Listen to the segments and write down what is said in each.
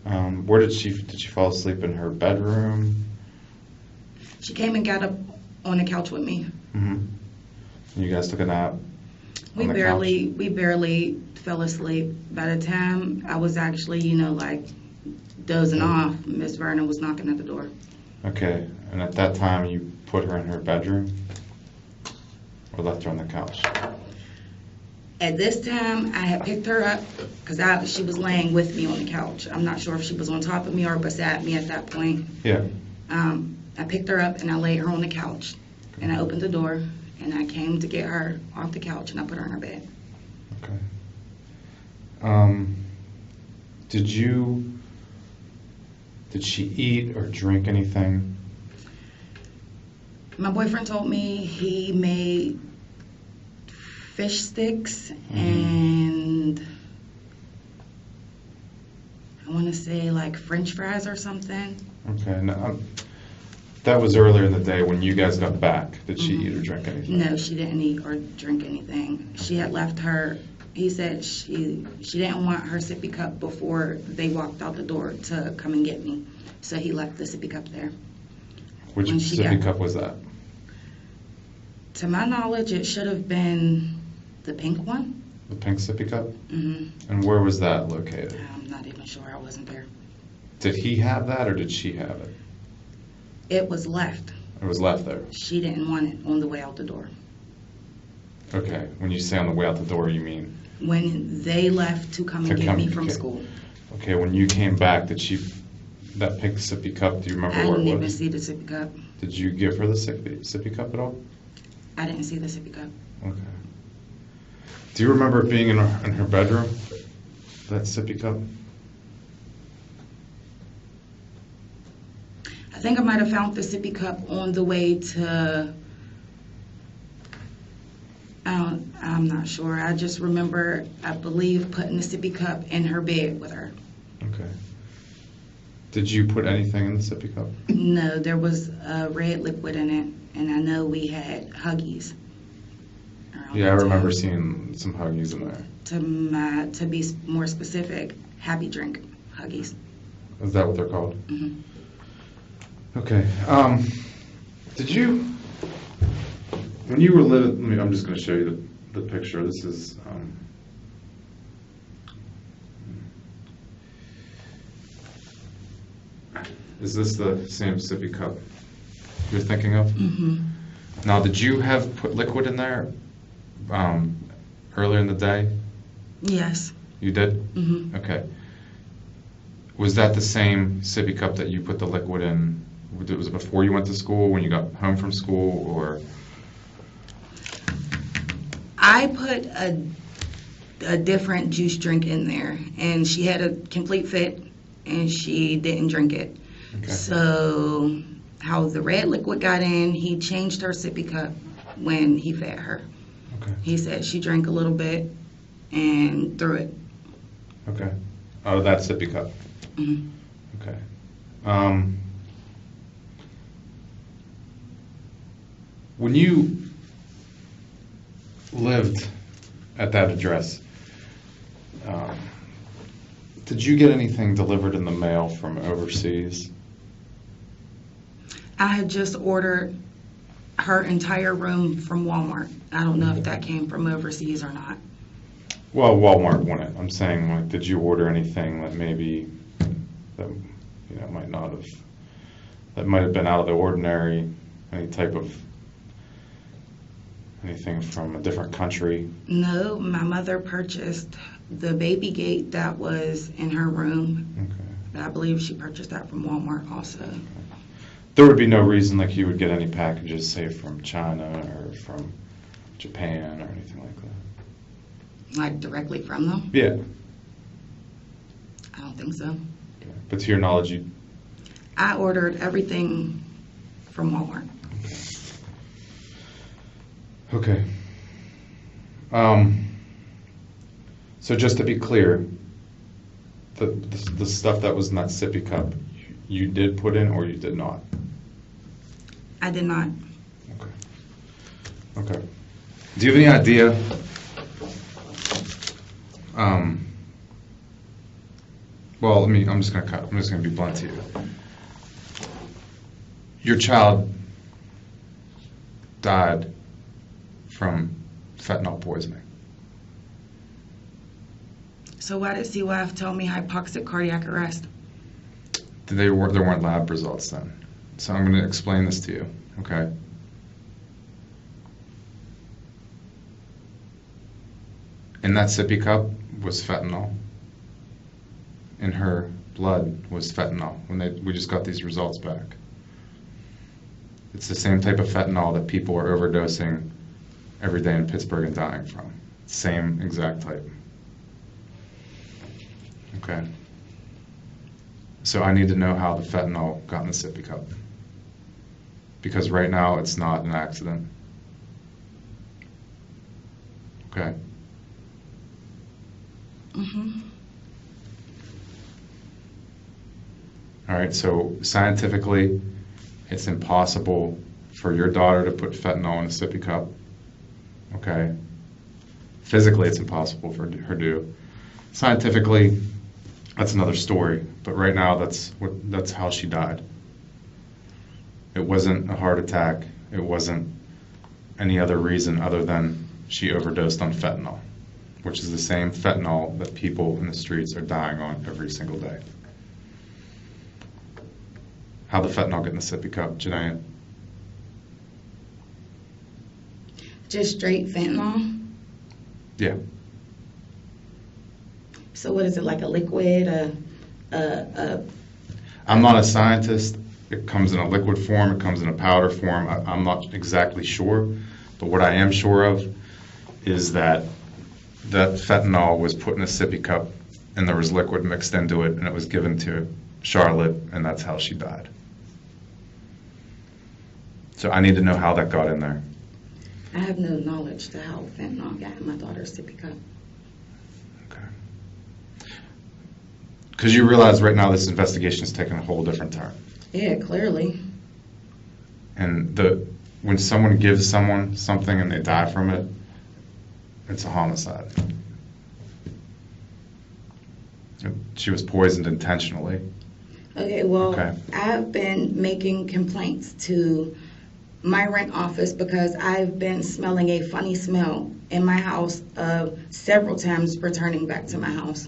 Where did she fall asleep in her bedroom? She came and got up on the couch with me. Mm-hmm. You guys took a nap? We barely fell asleep. By the time I was actually, like dozing off, Miss Vernon was knocking at the door. Okay, and at that time you put her in her bedroom or left her on the couch? At this time, I had picked her up because she was laying with me on the couch. I'm not sure if she was on top of me or beside me at that point. Yeah. I picked her up and I laid her on the couch. And I opened the door and I came to get her off the couch and I put her in her bed. Okay. Did she eat or drink anything? My boyfriend told me he made fish sticks and I want to say like French fries or something. Okay. Now, that was earlier in the day when you guys got back. Did she eat or drink anything? No, she didn't eat or drink anything. She had left her. He said she didn't want her sippy cup before they walked out the door to come and get me. So he left the sippy cup there. Which sippy cup was that? To my knowledge, it should have been the pink one. The pink sippy cup? Mm-hmm. And where was that located? I'm not even sure. I wasn't there. Did he have that or did she have it? It was left. It was left there? She didn't want it on the way out the door. Okay. When you say on the way out the door, you mean? When they left to come and get me from school. Okay, when you came back, that pink sippy cup, do you remember I where it was? didn't even see the sippy cup. Did you give her the sippy cup at all? I didn't see the sippy cup. Okay. Do you remember it being in her bedroom, that sippy cup? I think I might have found the sippy cup on the way to, I'm not sure. I just remember, I believe, putting the sippy cup in her bed with her. Okay. Did you put anything in the sippy cup? No, there was a red liquid in it, and I know we had Huggies. Yeah, I remember seeing some Huggies in there. To be more specific, Happy Drink Huggies. Is that what they're called? Mm-hmm. Okay. Did you, when you were living, I'm just going to show you the picture. This is, is this the same sippy cup you're thinking of? Mm-hmm. Now, did you have put liquid in there earlier in the day? Yes. You did? Mm-hmm. Okay. Was that the same sippy cup that you put the liquid in? Was it before you went to school, when you got home from school, or? I put a different juice drink in there, and she had a complete fit, and she didn't drink it. Okay. So how the red liquid got in, he changed her sippy cup when he fed her. Okay. He said she drank a little bit and threw it. Okay. Out of that sippy cup? Mm-hmm. Okay. When you lived at that address, did you get anything delivered in the mail from overseas? I had just ordered her entire room from Walmart. I don't know if that came from overseas or not. Well, Walmart won it. I'm saying, like, did you order anything that maybe that might have been out of the ordinary? Any type of anything from a different country? No, my mother purchased the baby gate that was in her room. Okay. I believe she purchased that from Walmart also. Okay. There would be no reason like you would get any packages, say, from China or from Japan or anything like that? Like directly from them? Yeah. I don't think so. Okay. But to your knowledge, I ordered everything from Walmart. Okay. So just to be clear, the stuff that was in that sippy cup, you did put in or you did not? I did not. Okay. Okay. Do you have any idea well, I'm just gonna be blunt to you. Your child died from fentanyl poisoning. So why did CYF tell me hypoxic cardiac arrest? There weren't lab results then. So I'm going to explain this to you, okay? In that sippy cup was fentanyl. In her blood was fentanyl. We just got these results back. It's the same type of fentanyl that people are overdosing every day in Pittsburgh and dying from. Same exact type. Okay. So I need to know how the fentanyl got in the sippy cup. Because right now it's not an accident. Okay. All right, so scientifically, it's impossible for your daughter to put fentanyl in a sippy cup. Okay. Physically, it's impossible for her to do. Scientifically, that's another story. But right now, that's how she died. It wasn't a heart attack. It wasn't any other reason other than she overdosed on fentanyl, which is the same fentanyl that people in the streets are dying on every single day. How'd the fentanyl get in the sippy cup, Jhenea? Just straight fentanyl? Yeah. So what is it, like a liquid? I'm not a scientist. It comes in a liquid form. It comes in a powder form. I'm not exactly sure. But what I am sure of is that fentanyl was put in a sippy cup and there was liquid mixed into it and it was given to Charlette and that's how she died. So I need to know how that got in there. I have no knowledge to how fentanyl got in my daughter's sippy cup. Okay. Because you realize right now this investigation is taking a whole different turn. Yeah, clearly. And when someone gives someone something and they die from it, it's a homicide. She was poisoned intentionally. Okay, well, Okay. I've been making complaints to my rent office because I've been smelling a funny smell in my house several times returning back to my house.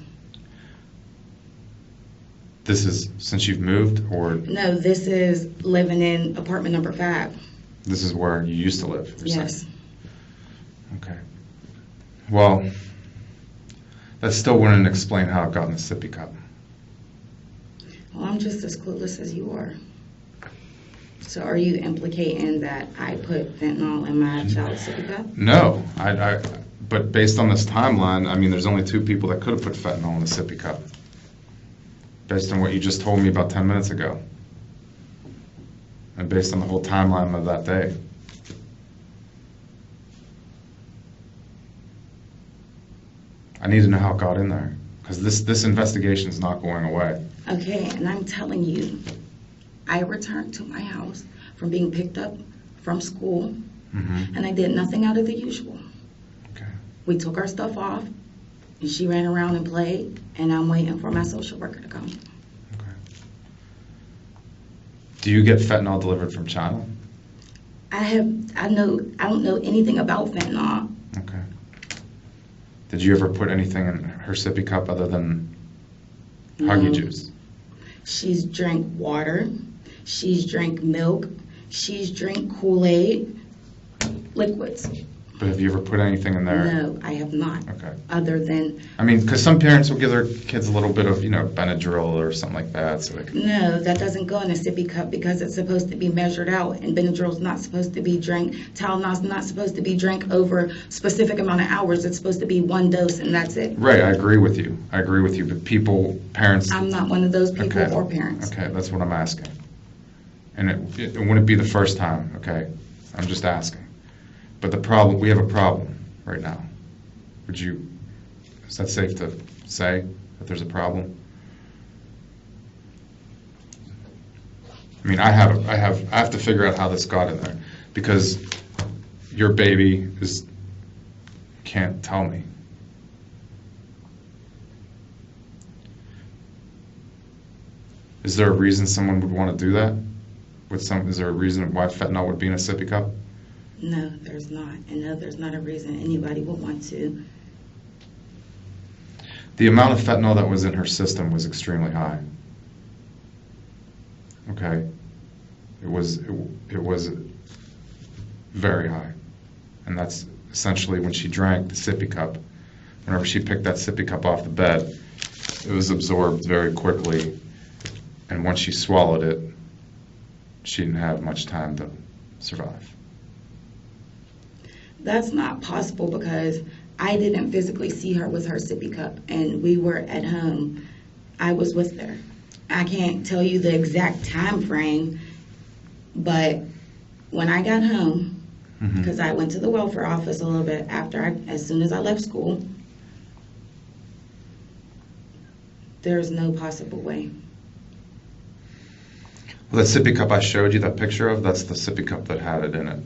This is since you've moved, or No, this is living in apartment number 5. this is where you used to live? You're Yes. saying? Okay. Well, that still wouldn't explain how it got in the sippy cup. Well, I'm just as clueless as you are. So are you implicating that I put fentanyl in my child's sippy cup? No, but based on this timeline, I mean, there's only 2 people that could have put fentanyl in the sippy cup. Based on what you just told me about 10 minutes ago. And based on the whole timeline of that day. I need to know how it got in there. Because this investigation is not going away. Okay, and I'm telling you, I returned to my house from being picked up from school, and I did nothing out of the usual. Okay. We took our stuff off, and she ran around and played, and I'm waiting for my social worker to come. Okay. Do you get fentanyl delivered from China? I don't know anything about fentanyl. Okay. Did you ever put anything in her sippy cup other than Huggy No. juice? She's drank water, she's drank milk, she's drank Kool-Aid, liquids. But have you ever put anything in there? No, I have not. Okay. Other than, I mean, because some parents will give their kids a little bit of, Benadryl or something like that, so they can. no, that doesn't go in a sippy cup because it's supposed to be measured out, and Benadryl's not supposed to be drank. Tylenol's not supposed to be drank over a specific amount of hours. It's supposed to be 1 dose, and that's it. Right, I agree with you. But parents. I'm not one of those people Okay. or parents. Okay, that's what I'm asking. And it wouldn't be the first time, okay? I'm just asking. But we have a problem right now. Is that safe to say that there's a problem? I mean, I have to figure out how this got in there because your baby can't tell me. Is there a reason someone would want to do that? Is there a reason why fentanyl would be in a sippy cup? No, there's not. And no, there's not a reason anybody would want to. The amount of fentanyl that was in her system was extremely high. Okay? It was very high. And that's essentially when she drank the sippy cup. Whenever she picked that sippy cup off the bed, it was absorbed very quickly. And once she swallowed it, she didn't have much time to survive. That's not possible because I didn't physically see her with her sippy cup, and we were at home. I was with her. I can't tell you the exact time frame, but when I got home, because I went to the welfare office a little bit as soon as I left school, there's no possible way. Well, that sippy cup I showed you that picture of, that's the sippy cup that had it in it.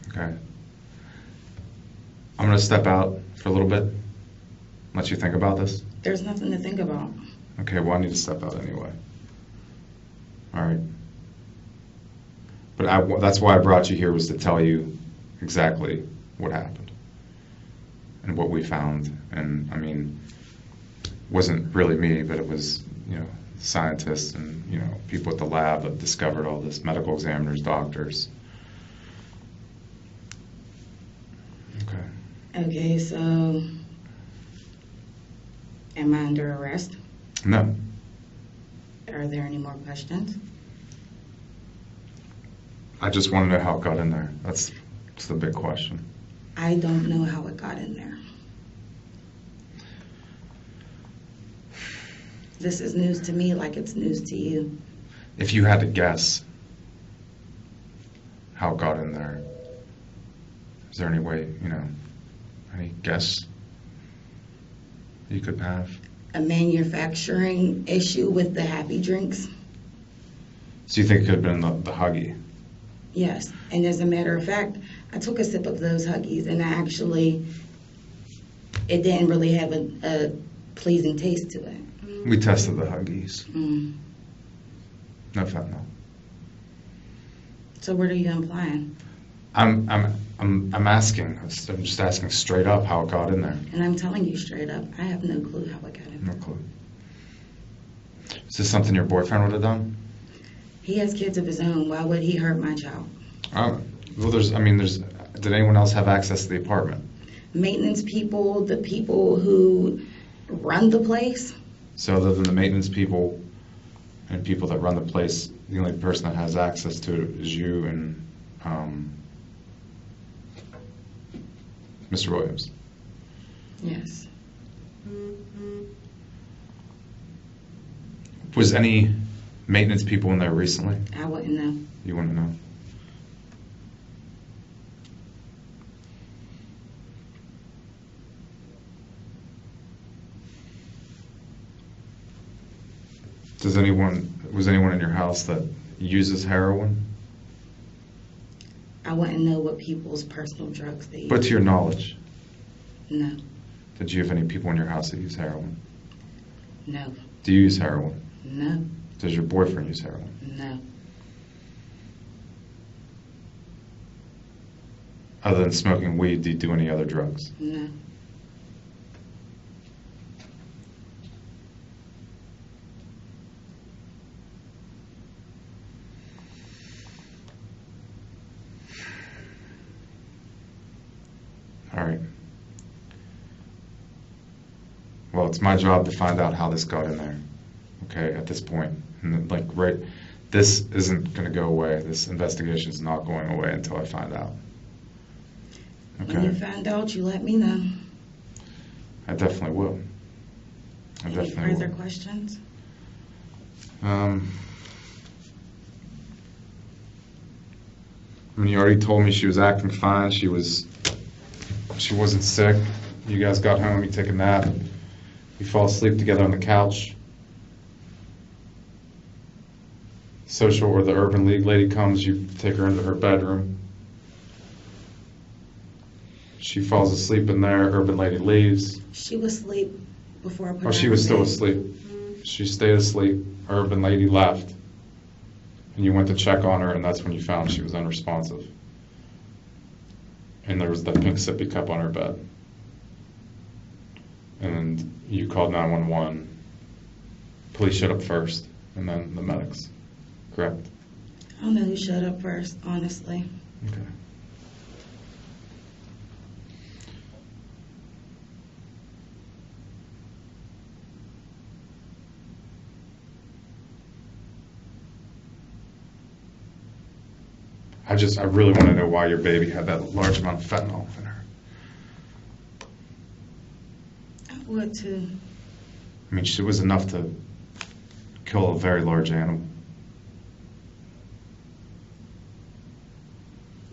Okay. I'm going to step out for a little bit, let you think about this. There's nothing to think about. Okay, well, I need to step out anyway. All right. But that's why I brought you here, was to tell you exactly what happened and what we found. And, I mean, it wasn't really me, but it was, scientists and, people at the lab that discovered all this, medical examiners, doctors. Okay, so am I under arrest? No. Are there any more questions? I just want to know how it got in there. That's the big question. I don't know how it got in there. This is news to me like it's news to you. If you had to guess how it got in there, is there any way, any guess you could have? A manufacturing issue with the happy drinks? So you think it could have been the Huggy? Yes, and as a matter of fact, I took a sip of those Huggies and it didn't really have a pleasing taste to it. We tested the Huggies. Mm. No fentanyl. So what are you implying? I'm asking. I'm just asking straight up how it got in there. And I'm telling you straight up, I have no clue how it got in. No clue. Is this something your boyfriend would have done? He has kids of his own. Why would he hurt my child? Well, did anyone else have access to the apartment? Maintenance people, the people who run the place. So other than the maintenance people and people that run the place, the only person that has access to it is you and Mr. Williams. Yes. Was any maintenance people in there recently? I wouldn't know. You wouldn't know? Was anyone in your house that uses heroin? I wouldn't know what people's personal drugs they use. But to your knowledge, No. did you have any people in your house that use heroin? No. Do you use heroin? No. Does your boyfriend use heroin? No. Other than smoking weed, do you do any other drugs? No. All right. Well, it's my job to find out how this got in there. Okay, at this point. And this isn't going to go away. This investigation is not going away until I find out. Okay. When you find out, you let me know. I definitely will. Any further questions? You already told me she was acting fine. She wasn't sick. You guys got home, you take a nap, you fall asleep together on the couch. Social or the Urban League lady comes, you take her into her bedroom. She falls asleep in there, Urban lady leaves. She was asleep before I put her Oh, she in was still bed. asleep. She stayed asleep, Urban lady left. And you went to check on her, and that's when you found she was unresponsive. And there was that pink sippy cup on her bed. And you called 911. Police showed up first, and then the medics. Correct? I don't know who showed up first, honestly. Okay. I really want to know why your baby had that large amount of fentanyl in her. I would too. I mean, it was enough to kill a very large animal.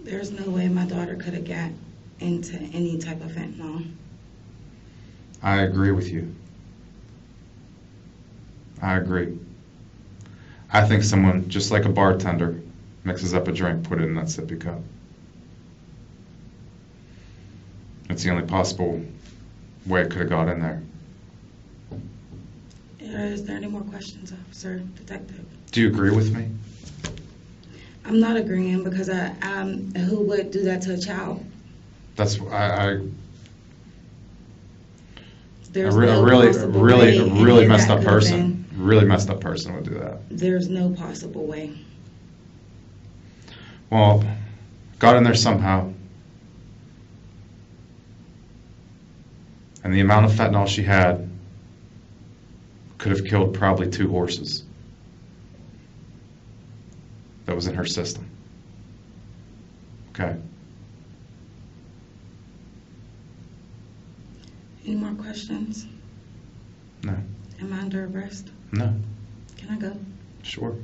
There's no way my daughter could have got into any type of fentanyl. I agree with you. I agree. I think someone, just like a bartender, mixes up a drink, put it in that sippy cup. It's the only possible way it could have got in there. Is there any more questions, officer, detective? Do you agree with me? I'm not agreeing because who would do that to a child? That's I There's a no really possible way any really of messed that up could have person. Really messed up person would do that. There's no possible way. Well, got in there somehow. And the amount of fentanyl she had could have killed probably 2 horses that was in her system. Okay. Any more questions? No. Am I under arrest? No. Can I go? Sure.